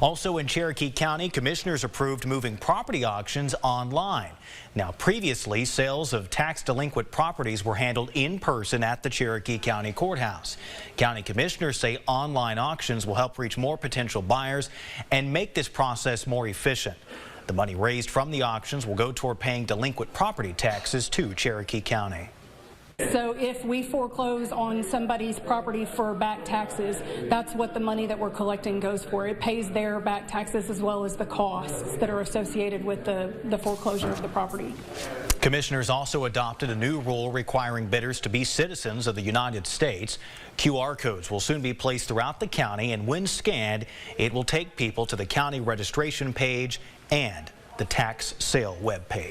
Also in Cherokee County, commissioners approved moving property auctions online. Now, previously, sales of tax delinquent properties were handled in person at the Cherokee County Courthouse. County commissioners say online auctions will help reach more potential buyers and make this process more efficient. The money raised from the auctions will go toward paying delinquent property taxes to Cherokee County. So if we foreclose on somebody's property for back taxes, that's what the money that we're collecting goes for. It pays their back taxes as well as the costs that are associated with the foreclosure of the property. Commissioners also adopted a new rule requiring bidders to be citizens of the United States. QR codes will soon be placed throughout the county, and when scanned, it will take people to the county registration page and the tax sale webpage.